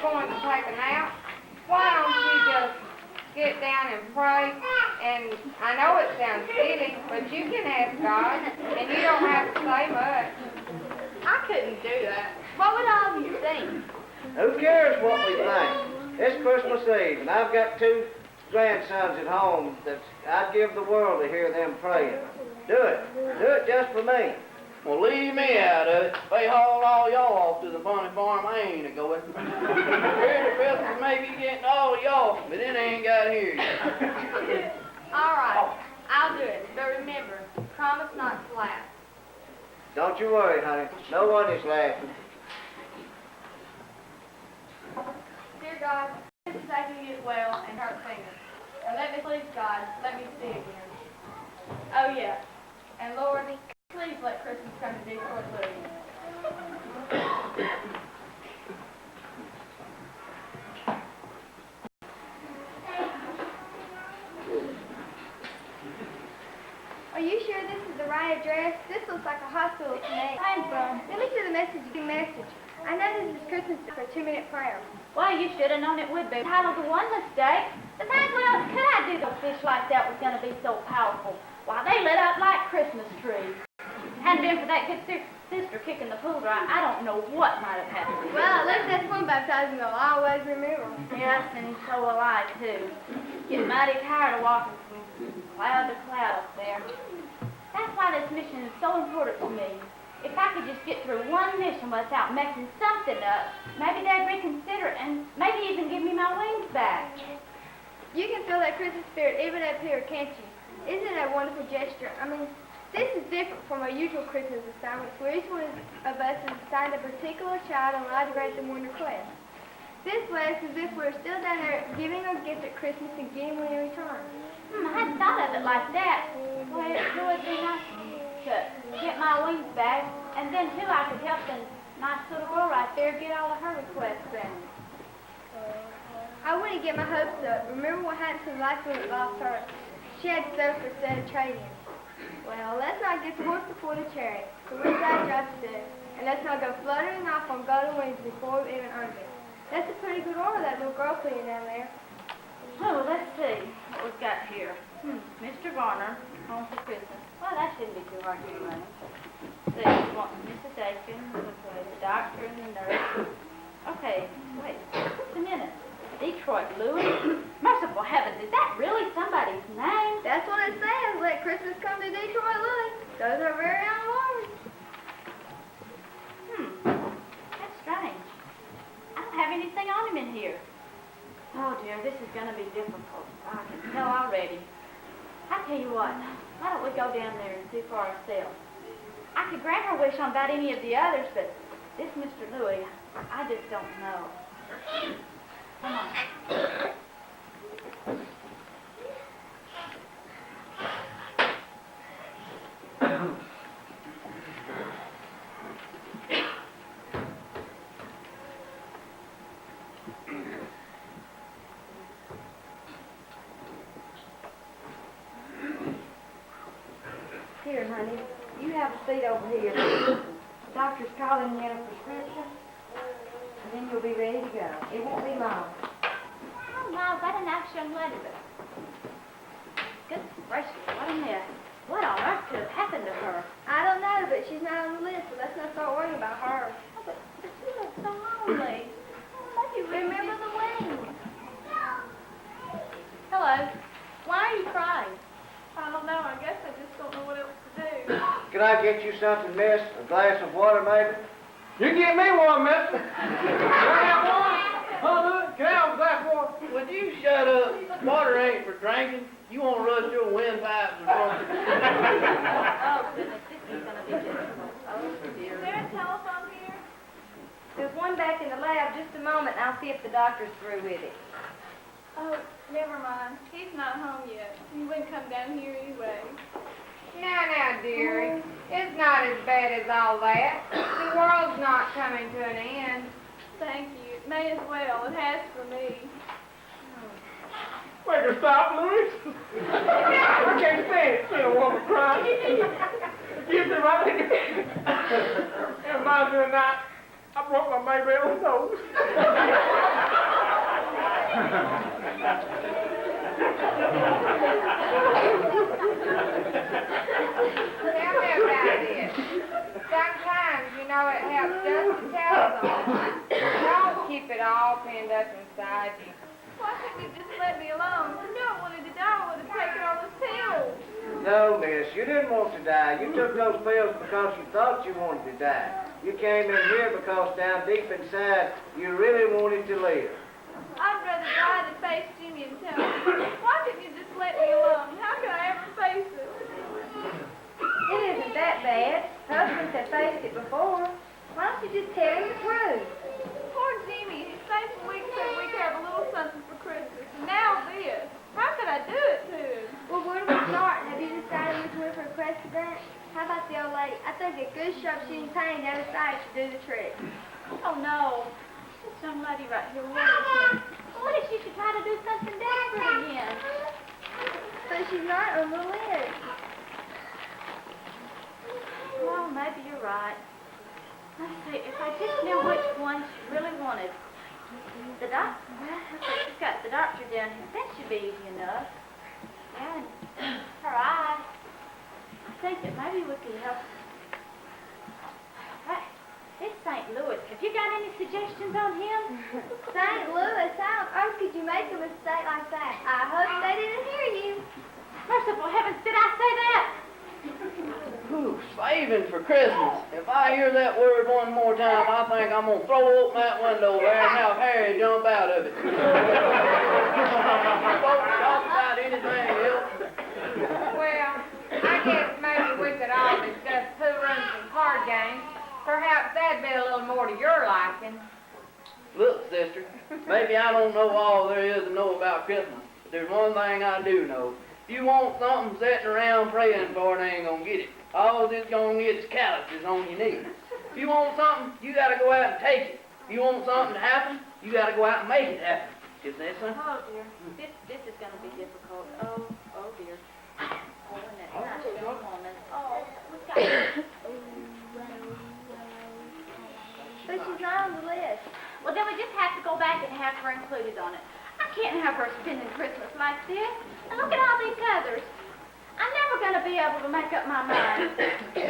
going to take a nap, why don't you just get down and pray? And I know it sounds silly, but you can ask God, and you don't have to say much. I couldn't do that. What would all of you think? Who cares what we think? It's Christmas Eve, and I've got 2 grandsons at home that I'd give the world to hear them praying. Do it. Do it just for me. Well, leave me out of it. If they haul all y'all off to the bunny farm, I ain't a-going. Pretty Beth may be getting all of y'all, but it ain't got here yet. All right, I'll do it. But remember, promise not to laugh. Don't you worry, honey. No one is laughing. Dear God, this is Aiken get well and hurt fingers. And let me please God, let me see again. Oh yeah, and Lord, please let Christmas come to Detroit Louie. Are you sure this is the right address? This looks like a hospital to me. Fine, Bum. Let me see the message. I know this is Christmas for a 2-minute prayer. Well, you should have known it would be. Titled the one mistake. Besides, what else could I do to a fish like that was going to be so powerful? Why, they lit up like Christmas trees. Hadn't been for that good sister kicking the pool dry, I don't know what might have happened. Well, at least that's one baptizing they'll always remember. Yes, and so will I, too. Get mighty tired of walking from cloud to cloud up there. That's why this mission is so important to me. If I could just get through one mission without messing something up, maybe they'd reconsider it and maybe even give me my wings back. You can feel that Christmas spirit even up here, can't you? Isn't it a wonderful gesture? I mean, this is different from our usual Christmas assignments where each one of us is assigned a particular child and allowed to grant them one request. This way, it's as if we're still down there giving a gift at Christmas and getting one in return. I hadn't thought of it like that. Well, it would be nice to get my wings back, and then, too, I could help the nice little girl right there get all of her requests granted. I wouldn't get my hopes up. Remember what happened to the last one that lost her? She had to settle for a trade-in. Well, let's not get the horse before the chariot. So we've got a job to do. And let's not go fluttering off on golden wings before we've even earned it. That's a pretty good order that little girl put in down there. Oh, let's see what we've got here. Mr. Varner, home for Christmas. Well, that shouldn't be too hard to arrange. See, you want Mrs. Aiken, the doctor and the nurse. Okay, wait, just a minute. Detroit Louie? Merciful heavens, is that really somebody's name? That's what it says. Let Christmas come to Detroit Louie. Those are very own words. That's strange. I don't have anything on him in here. Oh, dear, this is going to be difficult. I can tell already. I tell you what, why don't we go down there and see for ourselves? I could grant her wish on about any of the others, but this Mr. Louie, I just don't know. Come on. Here, honey, you have a seat over here. The doctor's calling you in a prescription, and then you'll be ready to go. It won't be long. Oh, no, what a nice young lady. Good gracious, what a mess. What on earth could have happened to her? I don't know, but she's not on the list, so let's not start worrying about her. Oh, but she looks so lonely. Remember the wedding. Hello. Why are you crying? I don't know. I guess I just don't know what else to do. Can I get you something, miss? A glass of water, maybe? You get me one, mister. Can I have one? Huh, can I have a glass of water? Would you shut up? Water ain't for drinking. You won't rush your windpipes or something. Oh, goodness, this is going to be difficult. Oh, dear. Is there a telephone here? There's one back in the lab. Just a moment, and I'll see if the doctor's through with it. Oh, never mind. He's not home yet. He wouldn't come down here anyway. Now, dearie, it's not as bad as all that. The world's not coming to an end. Thank you. It may as well. It has for me. Make her stop, Louis. I can't stand it. See a woman crying. Get me right in. It reminds me of the night I broke my Maybell's nose. all pinned up inside you. Why couldn't you just let me alone? You know I wanted to die. I would have taken all those pills. No, miss, you didn't want to die. You took those pills because you thought you wanted to die. You came in here because down deep inside, you really wanted to live. I'd rather die than face Jimmy and tell him. Why couldn't you just let me alone? How could I ever face it? It isn't that bad. Husbands have faced it before. Why don't you just tell him the truth? Poor Jimmy. He saved for weeks so we could have a little something for Christmas. And now this. How could I do it to him? Well, where do we start? Have you decided which way for a president? How about the old lady? I think a good sharpshooting pain down the side should do the trick. Oh, no. This young lady right here worries me. What if she should try to do something desperate again? But she's not on the list. Well, maybe you're right. Let's see, if I just knew which one she really wanted. The doctor, well, she's got the doctor down here. That should be easy enough. Yeah, and her eye. I think that maybe we could help. Right, it's St. Louis. Have you got any suggestions on him? St. Louis, how on earth could you make a mistake like that? I hope they didn't hear you. Merciful heavens, did I say that? Whew, saving for Christmas. If I hear that word one more time, I think I'm going to throw open that window there and have Harry jump out of it. Folks talk about anything else. Well, I guess maybe we could all discuss hoorums and card games. Perhaps that'd be a little more to your liking. Look, sister, maybe I don't know all there is to know about Christmas, but there's one thing I do know. If you want something sitting around praying for, it ain't gonna get it. All it's gonna get is calluses on your knees. If you want something, you gotta go out and take it. If you want something to happen, you gotta go out and make it happen. Is that something? Oh, dear. This is going to be difficult. Oh, dear. Oh, and that nice young woman. Oh, we've got But she's not on the list. Well, then we just have to go back and have her included on it. I can't have her spending Christmas like this. And look at all these others. I'm never going to be able to make up my mind.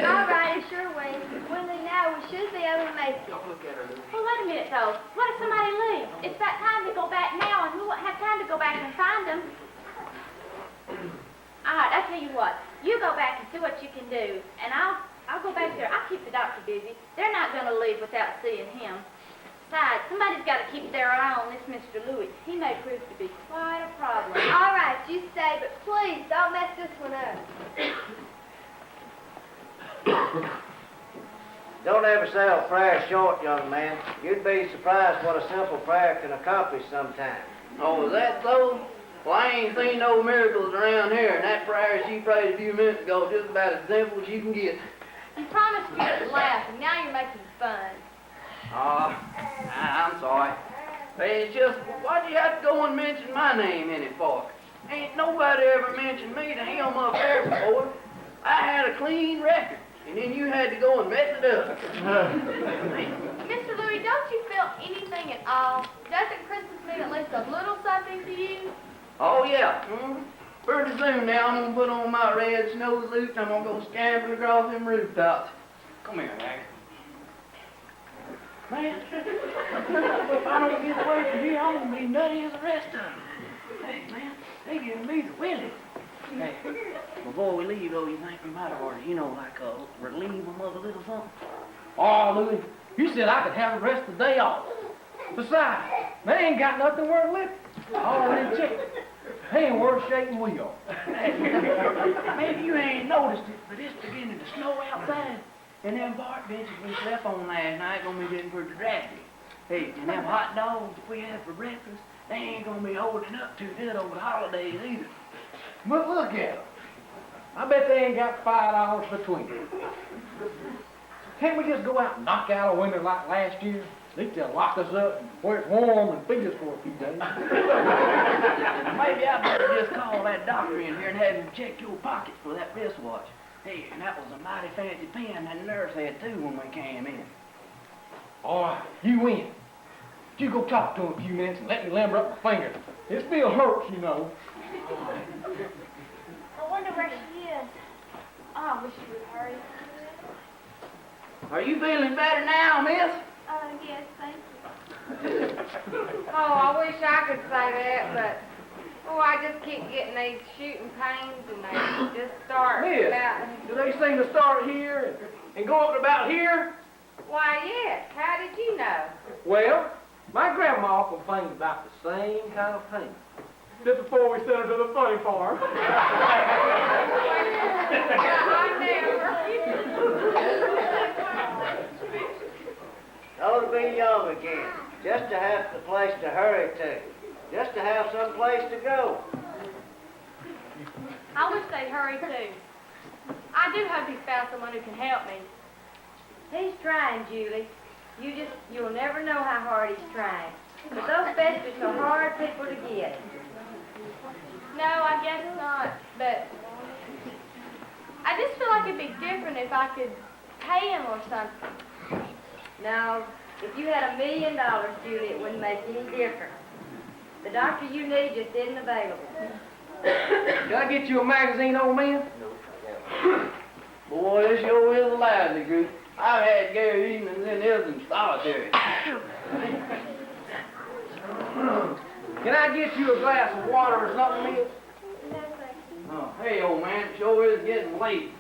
All right, it sure will. When we now, we should be able to make it. Well, wait a minute, though. What if somebody leaves? It's that time to go back now, and we won't have time to go back and find them. All right, I'll tell you what. You go back and see what you can do, and I'll go back there. I'll keep the doctor busy. They're not going to leave without seeing him. Besides, somebody's got to keep their eye on this Mr. Louie. He may prove to be quite a problem. All right, you stay, but please don't mess this one up. Don't ever sell a prayer short, young man. You'd be surprised what a simple prayer can accomplish sometimes. Oh, is that so? Well, I ain't seen no miracles around here, and that prayer she prayed a few minutes ago is just about as simple as you can get. You promised you would laugh, and now you're making fun. I'm sorry. Hey, it's just, why'd you have to go and mention my name in it for? Ain't nobody ever mentioned me to him up there before. I had a clean record, and then you had to go and mess it up. Mr. Louie, don't you feel anything at all? Doesn't Christmas mean at least a little something to you? Oh, yeah. Pretty soon now, I'm going to put on my red snow suit, and I'm going to go scampering across them rooftops. Come here, Aggie. Man, if I don't get away from here, I'm going to be nutty as the rest of them. Hey, man, they giving me the willies. Hey, before we leave, though, you think we might have already, relieve them of a little something? Oh, Louie, you said I could have the rest of the day off. Besides, they ain't got nothing worth living. I already checked. They ain't worth shaking wheel. Maybe you ain't noticed it, but it's beginning to snow outside. And them park benches we slept on last night gonna be getting pretty drafty. Hey, and them hot dogs that we had for breakfast, they ain't gonna be holding up too good over the holidays either. But look at them. I bet they ain't got $5 between them. Can't we just go out and knock out a winter like last year? At least they'll lock us up where it's warm and feed us for a few days. Maybe I better just call that doctor in here and have him check your pockets for that wristwatch. Hey, and that was a mighty fancy pen that nurse had too when we came in. All right, you win. You go talk to him a few minutes and let me limber up my finger. It still hurts, you know. I wonder where she is. Oh, I wish she would hurry. Are you feeling better now, miss? Yes, thank you. Oh, I wish I could say that, but, oh, I just keep getting these shooting pains and they just start Miss, about... do they seem to start here and go up to about here? Why, yes. How did you know? Well, my grandma complained about the same kind of pain. Just before we sent her to the funny farm. I never. Oh, to be young again. Just to have a place to hurry to. Just to have some place to go. I wish they'd hurry too. I do hope he's found someone who can help me. He's trying, Julie. You'll never know how hard he's trying. But those specialists are hard people to get. No, I guess not, but I just feel like it'd be different if I could pay him or something. Now, if you had $1 million, Julie, it wouldn't make any difference. The doctor you need just isn't available. Can I get you a magazine, old man? Boy, this sure is a lively group. I've had Gary evenings in this in solitary. Can I get you a glass of water or something, miss? Oh, hey, old man, it sure is getting late.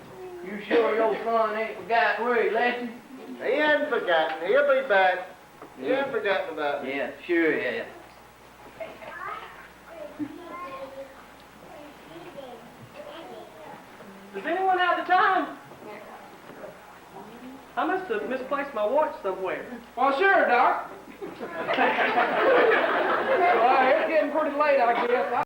You sure your son ain't forgotten where he left you? He hasn't forgotten. He'll be back. He hasn't forgotten about me. Yeah, sure he has. Does anyone have the time? I must have misplaced my watch somewhere. Well, sure, Doc. Well, it's getting pretty late, I guess.